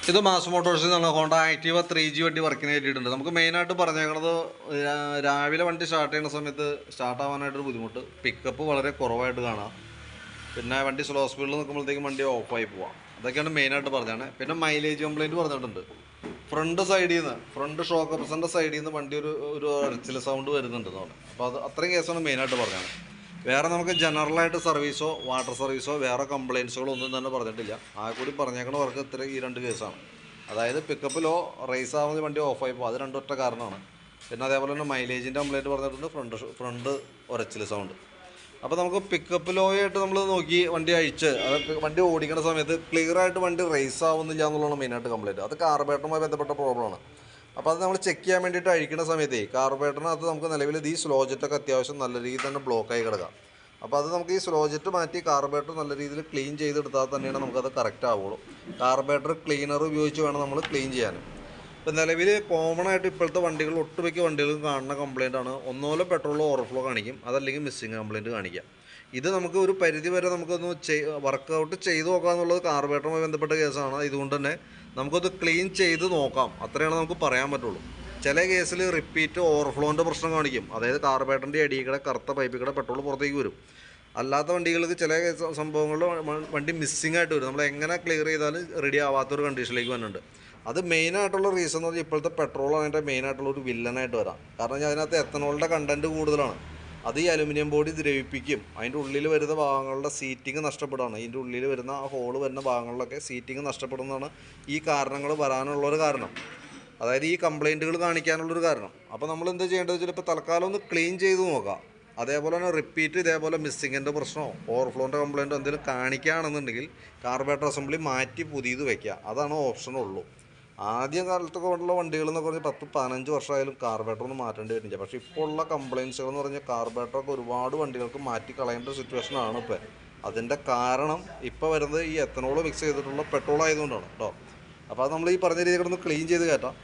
ഇത് മാസ് മോട്ടോഴ്സിൽ നിന്നാണ് Honda Activa 3G വണ്ടി വർക്കിന് കയറ്റിയിട്ടുണ്ട്. നമുക്ക് മെയിനായിട്ട് പറഞ്ഞേക്കണത് രാവിലെ വണ്ടി സ്റ്റാർട്ട് ചെയ്യുന്ന സമയത്ത് സ്റ്റാർട്ട് ആവാനായിട്ടൊരു ബുദ്ധിമുട്ട്, പിക്കപ്പ് വളരെ കുറവായിട്ട് കാണാം, പിന്നെ വണ്ടി സ്ലോ സ്പീഡിൽ നിൽക്കുമ്പോഴത്തേക്കും വണ്ടി ഓഫായി പോവാം. അതൊക്കെയാണ് മെയിനായിട്ട് പറഞ്ഞാണ്. പിന്നെ മൈലേജ് കംപ്ലയിൻറ്റ് പറഞ്ഞിട്ടുണ്ട്. ഫ്രണ്ട് ഷോക്ക് അബ്സറിൻ്റെ സൈഡിൽ നിന്ന് വണ്ടി ഒരു അരച്ചിൽ സൗണ്ട് വരുന്നുണ്ട് തോന്നുന്നു. അപ്പോൾ അത് അത്രയും കേസാണ് മെയിനായിട്ട് പറഞ്ഞാണ്. വേറെ നമുക്ക് ജനറലായിട്ട് സർവീസോ വാട്ടർ സർവീസോ വേറെ കംപ്ലയിൻസുകളോ ഒന്നും തന്നെ പറഞ്ഞിട്ടില്ല. ആ കൂടി പറഞ്ഞേക്കണ വർക്ക് ഇത്ര ഈ 2 കേസാണ്. അതായത് പിക്കപ്പ് ലോ, റേസ് ആവുന്ന വണ്ടി ഓഫായി പോകും, അത് രണ്ടൊറ്റ കാരണമാണ്. പിന്നെ അതേപോലെ തന്നെ മൈലേജിൻ്റെ കംപ്ലയിൻറ്റ് പറഞ്ഞിട്ടുണ്ട്, ഫ്രണ്ട് ഉരച്ചിൽ സൗണ്ട്. അപ്പോൾ നമുക്ക് പിക്കപ്പ് ലോ ആയിട്ട് നമ്മൾ നോക്കി വണ്ടി അയച്ച് വണ്ടി ഓടിക്കുന്ന സമയത്ത് ക്ലിയറായിട്ട് വണ്ടി റേസ് ആവുന്നില്ല എന്നുള്ളതാണ് മെയിനായിട്ട് കംപ്ലയിൻറ്റ്. അത് കാർബറേറ്ററുമായി ബന്ധപ്പെട്ട പ്രോബ്ലമാണ്. അപ്പോൾ അത് നമ്മൾ ചെക്ക് ചെയ്യാൻ വേണ്ടിയിട്ട് അഴിക്കുന്ന സമയത്തേ കാർബറേറ്ററിനകത്ത് നമുക്ക് നിലവിൽ ഈ സ്ലോ ജെറ്റൊക്കെ അത്യാവശ്യം നല്ല രീതിയിൽ തന്നെ ബ്ലോക്കായി കിടക്കാം. അപ്പോൾ അത് നമുക്ക് ഈ സ്ലോ ജെറ്റ് മാറ്റി കാർബറേറ്റർ നല്ല രീതിയിൽ ക്ലീൻ ചെയ്തെടുത്താൽ തന്നെയാണ് നമുക്കത് കറക്റ്റ് ആവുള്ളൂ. കാർബറേറ്റർ ക്ലീനർ ഉപയോഗിച്ച് വേണം നമ്മൾ ക്ലീൻ ചെയ്യാനും. ഇപ്പോൾ നിലവിൽ കോമൺ ആയിട്ട് ഇപ്പോഴത്തെ വണ്ടികൾ ഒട്ടുമിക്ക വണ്ടികളും കാണുന്ന കംപ്ലയിൻ്റാണ്, ഒന്നുപോലെ പെട്രോൾ ഓവർഫ്ലോ കാണിക്കും, അതല്ലെങ്കിൽ മിസ്സിങ് കംപ്ലയിൻറ്റ് കാണിക്കാം. ഇത് നമുക്ക് ഒരു പരിധി വരെ നമുക്കൊന്ന് വർക്കൗട്ട് ചെയ്ത് നോക്കുക എന്നുള്ളത് കാർബറേറ്ററുമായി ബന്ധപ്പെട്ട കേസാണ്. ഇതുകൊണ്ട് തന്നെ നമുക്കത് ക്ലീൻ ചെയ്ത് നോക്കാം, അത്രയാണ് നമുക്ക് പറയാൻ പറ്റുള്ളൂ. ചില കേസിൽ റിപ്പീറ്റ് ഓവർഫ്ലോൻ്റെ പ്രശ്നം കാണിക്കും, അതായത് കാർബറേറ്ററിൻ്റെ അടിയിലൂടെ കറുത്ത പൈപ്പിൽ കൂടെ പെട്രോൾ പുറത്തേക്ക് വരും. അല്ലാത്ത വണ്ടികൾക്ക് ചില സംഭവങ്ങളിൽ വണ്ടി മിസ്സിങ് ആയിട്ട് വരും, നമ്മൾ എങ്ങനെ ക്ലിയർ ചെയ്താലും റെഡി ആവാത്തൊരു കണ്ടീഷനിലേക്ക് വരുന്നുണ്ട്. അത് മെയിനായിട്ടുള്ള റീസൺ എന്ന് പറഞ്ഞാൽ ഇപ്പോഴത്തെ പെട്രോൾ അതിൻ്റെ മെയിനായിട്ടുള്ള ഒരു വില്ലനായിട്ട് വരാം. കാരണം അതിനകത്ത് എത്തനോളിൻ്റെ കണ്ടൻറ്റ് കൂടുതലാണ്. അത് ഈ അലുമിനിയം ബോഡി ദ്രവിപ്പിക്കും, അതിൻ്റെ ഉള്ളിൽ വരുന്ന ഭാഗങ്ങളുടെ സീറ്റിംഗ് നഷ്ടപ്പെടുകയാണ്. ഇതിൻ്റെ ഉള്ളിൽ വരുന്ന ആ ഹോള് വരുന്ന ഭാഗങ്ങളിലൊക്കെ സീറ്റിംഗ് നഷ്ടപ്പെടുന്നതാണ് ഈ കാരണങ്ങൾ വരാനുള്ളൊരു കാരണം, അതായത് ഈ കംപ്ലയിൻറ്റുകൾ കാണിക്കാനുള്ളൊരു കാരണം. അപ്പോൾ നമ്മൾ എന്ത് ചെയ്യേണ്ടത് വെച്ചാൽ ഇപ്പോൾ തൽക്കാലം ഒന്ന് ക്ലീൻ ചെയ്ത് നോക്കാം. അതേപോലെ തന്നെ റിപ്പീറ്റ് ഇതേപോലെ മിസ്സിങ്ങിൻ്റെ പ്രശ്നമോ ഓവർഫ്ലോൻ്റെ കംപ്ലയിൻറ്റോ എന്തെങ്കിലും കാണിക്കുകയാണെന്നുണ്ടെങ്കിൽ കാർബറേറ്റർ അസംബ്ലി മാറ്റി പുതിയത് വയ്ക്കുക, അതാണ് ഓപ്ഷനുള്ളൂ. ആദ്യ കാലത്തൊക്കെ ഉള്ള വണ്ടികൾ എന്ന് പറഞ്ഞാൽ 10-15 വർഷമായാലും കാർബറേറ്ററൊന്നും മാറ്റേണ്ടി വരുന്നില്ല. പക്ഷേ ഇപ്പോൾ ഉള്ള കംപ്ലയിൻസുകൾ എന്ന് പറഞ്ഞാൽ കാർബറേറ്ററൊക്കെ ഒരുപാട് വണ്ടികൾക്ക് മാറ്റി കളയേണ്ട സിറ്റുവേഷനാണ് ഇപ്പോൾ. അതിൻ്റെ കാരണം ഇപ്പോൾ വരുന്നത് ഈ എത്തനോൾ മിക്സ് ചെയ്തിട്ടുള്ള പെട്രോൾ ആയതുകൊണ്ടാണ് കേട്ടോ. അപ്പോൾ അത് നമ്മൾ ഈ പറഞ്ഞ രീതിയിൽ കിടന്ന് ക്ലീൻ ചെയ്ത് കയറ്റാം.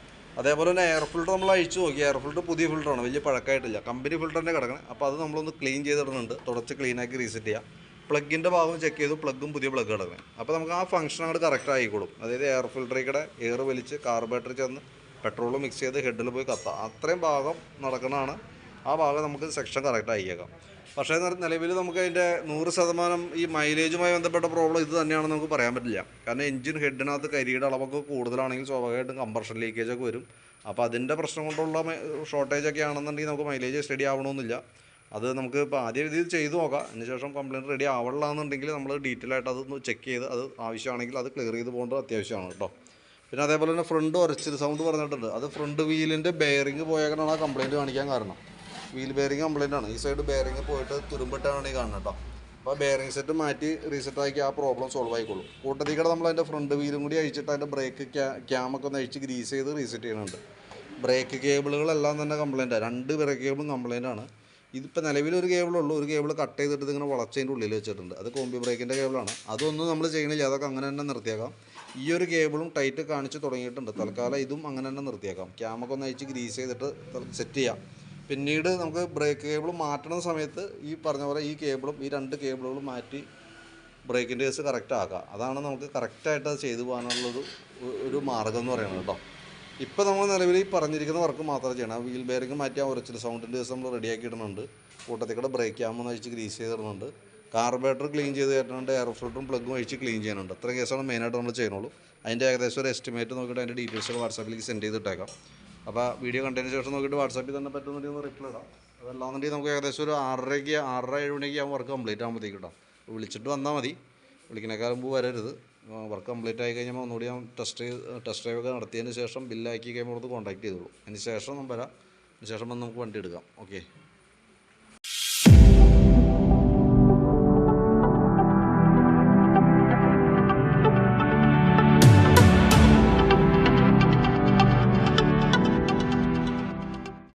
അതേപോലെ തന്നെ എയർ ഫിൽറ്റർ നമ്മൾ അഴിച്ചു നോക്കി, എയർ ഫിൽറ്റർ പുതിയ ഫിൽറ്ററാണ്, വലിയ പഴക്കമായിട്ടില്ല, കമ്പനി ഫിൽറ്ററിൻ്റെ കിടക്കണം. അപ്പോൾ അത് നമ്മളൊന്ന് ക്ലീൻ ചെയ്തിടുന്നുണ്ട്, തുടച്ച് ക്ലീനാക്കി റീസെറ്റ് ചെയ്യാം. പ്ലഗിൻ്റെ ഭാഗം ചെക്ക് ചെയ്തു, പ്ലഗും പുതിയ പ്ലഗ് കിടക്കണം. അപ്പോൾ നമുക്ക് ആ ഫംഗ്ഷൻ അങ്ങോട്ട് കറക്റ്റ് ആയിക്കോളും. അതായത് എയർ ഫിൽറ്ററിൽ കൂടെ എയർ വലിച്ച് കാർബറേറ്റർ ചെന്ന് പെട്രോൾ മിക്സ് ചെയ്ത് ഹെഡിൽ പോയി കത്താം, അത്രയും ഭാഗം നടക്കണതാണ്. ആ ഭാഗം നമുക്ക് സെക്ഷൻ കറക്റ്റ് ആക്കിയേക്കാം. പക്ഷേ നിലവിൽ നമുക്ക് അതിൻ്റെ 100% ഈ മൈലേജുമായി ബന്ധപ്പെട്ട പ്രോബ്ലം ഇത് തന്നെയാണെന്ന് നമുക്ക് പറയാൻ പറ്റില്ല. കാരണം എഞ്ചിൻ ഹെഡിനകത്ത് കരിയുടെ അളവൊക്കെ കൂടുതലാണെങ്കിൽ സ്വാഭാവികമായിട്ടും കംപ്രഷൻ ലീക്കേജൊക്കെ വരും. അപ്പോൾ അതിൻ്റെ പ്രശ്നം കൊണ്ടുള്ള ഷോർട്ടേജൊക്കെ ആണെന്നുണ്ടെങ്കിൽ നമുക്ക് മൈലേജ് സ്റ്റഡി ആവണമെന്നില്ല. അത് നമുക്ക് ഇപ്പോൾ ആദ്യ രീതിയിൽ ചെയ്ത് നോക്കാം. അതിനുശേഷം കംപ്ലയിൻറ്റ് റെഡി ആവണമെന്നുണ്ടെങ്കിൽ നമ്മൾ ഡീറ്റെയിൽ ആയിട്ട് അതൊന്ന് ചെക്ക് ചെയ്ത് അത് ആവശ്യമാണെങ്കിൽ അത് ക്ലിയർ ചെയ്ത് പോകേണ്ടത് അത്യാവശ്യമാണ് കേട്ടോ. പിന്നെ അതേപോലെ തന്നെ ഫ്രണ്ട് ഉരച്ചിൽ സൗണ്ട് പറഞ്ഞിട്ടുണ്ട്. അത് ഫ്രണ്ട് വീലിൻ്റെ ബെയറിങ് പോയേക്കാണ് ആ കംപ്ലയിൻറ്റ് കാണിക്കാൻ കാരണം. വീൽ ബെയറിങ് കംപ്ലയിൻ്റ് ആണ്. ഈ സൈഡ് ബെയറിങ് പോയിട്ട് തുരുമ്പിട്ടാണ് ഈ കാണുന്നത് കേട്ടോ. അപ്പോൾ ബെയറിങ് സെറ്റ് മാറ്റി റീസെറ്റ് ആക്കി ആ പ്രോബ്ലം സോൾവ് ആയിക്കോളും. കൂട്ടത്തിൽ കൂടെ നമ്മൾ അതിൻ്റെ ഫ്രണ്ട് വീലും കൂടി അഴിച്ചിട്ട് അതിൻ്റെ ബ്രേക്ക് ക്യാമൊക്കെ ഒന്ന് അഴിച്ച് ഗ്രീസ് ചെയ്ത് റീസെറ്റ് ചെയ്യുന്നുണ്ട്. ബ്രേക്ക് കേബിളുകളെല്ലാം തന്നെ കംപ്ലയിൻ്റാണ്, 2 ബ്രേക്ക് കേബിളും കംപ്ലയിൻ്റ് ആണ്. ഇതിപ്പോൾ നിലവിലൊരു കേബിളുള്ളൂ, ഒരു കേബിൾ കട്ട് ചെയ്തിട്ട് ഇങ്ങനെ വളച്ചതിൻ്റെ ഉള്ളിൽ വെച്ചിട്ടുണ്ട്, അത് കോമ്പി ബ്രേക്കിൻ്റെ കേബിളാണ്. അതൊന്നും നമ്മൾ ചെയ്യണില്ല, അതൊക്കെ അങ്ങനെ തന്നെ നിർത്തിയേക്കാം. ഈ ഒരു കേബിളും ടൈറ്റ് കാണിച്ച് തുടങ്ങിയിട്ടുണ്ട്, തൽക്കാലം ഇതും അങ്ങനെ തന്നെ നിർത്തിയേക്കാം. ക്യാമൊക്കെ ഒന്ന് അഴിച്ച് ഗ്രീസ് ചെയ്തിട്ട് സെറ്റ് ചെയ്യാം. പിന്നീട് നമുക്ക് ബ്രേക്ക് കേബിൾ മാറ്റുന്ന സമയത്ത് ഈ പറഞ്ഞ പോലെ ഈ കേബിളും ഈ 2 കേബിളുകളും മാറ്റി ബ്രേക്കിൻ്റെ കേസ് കറക്റ്റ് ആക്കുക. അതാണ് നമുക്ക് കറക്റ്റായിട്ട് അത് ചെയ്തു പോകാനുള്ളൊരു മാർഗ്ഗം എന്ന് പറയുന്നത് കേട്ടോ. ഇപ്പോൾ നമ്മൾ നിലവിൽ ഈ പറഞ്ഞിരിക്കുന്ന വർക്ക് മാത്രമേ ചെയ്യണം. വീൽ ബെയറിങ് മാറ്റി ആ ഉരച്ചിൽ സൗണ്ടിൻ്റെ കേസ് നമ്മൾ റെഡിയാക്കി ഇടുന്നുണ്ട്. കൂട്ടത്തിൽ കൂടെ ബ്രേക്ക് ക്യാമൊന്ന് അഴിച്ച് ഗ്രീസ് ചെയ്തിടുന്നുണ്ട്. കാർബറേറ്റർ ക്ലീൻ ചെയ്ത് കയറ്റുന്നുണ്ട്. എയർ ഫിൽറ്ററും പ്ലഗും അഴിച്ച് ക്ലീൻ ചെയ്യുന്നുണ്ട്. അത്ര കേസാണ് മെയിനായിട്ട് നമ്മൾ ചെയ്യുന്നുള്ളൂ. അതിൻ്റെ ഏകദേശം ഒരു എസ്റ്റിമേറ്റ് നോക്കിയിട്ട് അതിൻ്റെ ഡീറ്റെയിൽസ് വാട്സാപ്പിലേക്ക് സെൻഡ് ചെയ്തിട്ടേക്കാം. അപ്പോൾ വീഡിയോ കണ്ടതിന് ശേഷം നോക്കിയിട്ട് വാട്സാപ്പിൽ തന്നെ പറ്റുന്നുണ്ടെങ്കിൽ ഒന്ന് റിപ്ലൈ ഇടാം. അതല്ലാന്നുണ്ടെങ്കിൽ നമുക്ക് ഏകദേശം ഒരു 6:30-7 മണിക്ക് ആകുമ്പോൾ വർക്ക് കംപ്ലീറ്റ് ആകുമ്പോഴത്തേക്ക് ഇടാം. വിളിച്ചിട്ട് വന്നാൽ മതി, വിളിക്കുന്നേക്കാൾ മുമ്പ് വരരുത്. വർക്ക് കംപ്ലീറ്റ് ആയി കഴിഞ്ഞാൽ ഒന്നുകൂടി ഞാൻ ടെസ്റ്റ് ഡ്രൈവൊക്കെ നടത്തിയതിന് ശേഷം ബില്ലാക്കി കഴിയുമ്പോൾ കോൺടാക്ട് ചെയ്തോളൂ. അതിന് ശേഷം വരാം, അതിന് ശേഷം വന്ന് നമുക്ക് വണ്ടി എടുക്കാം. ഓക്കെ.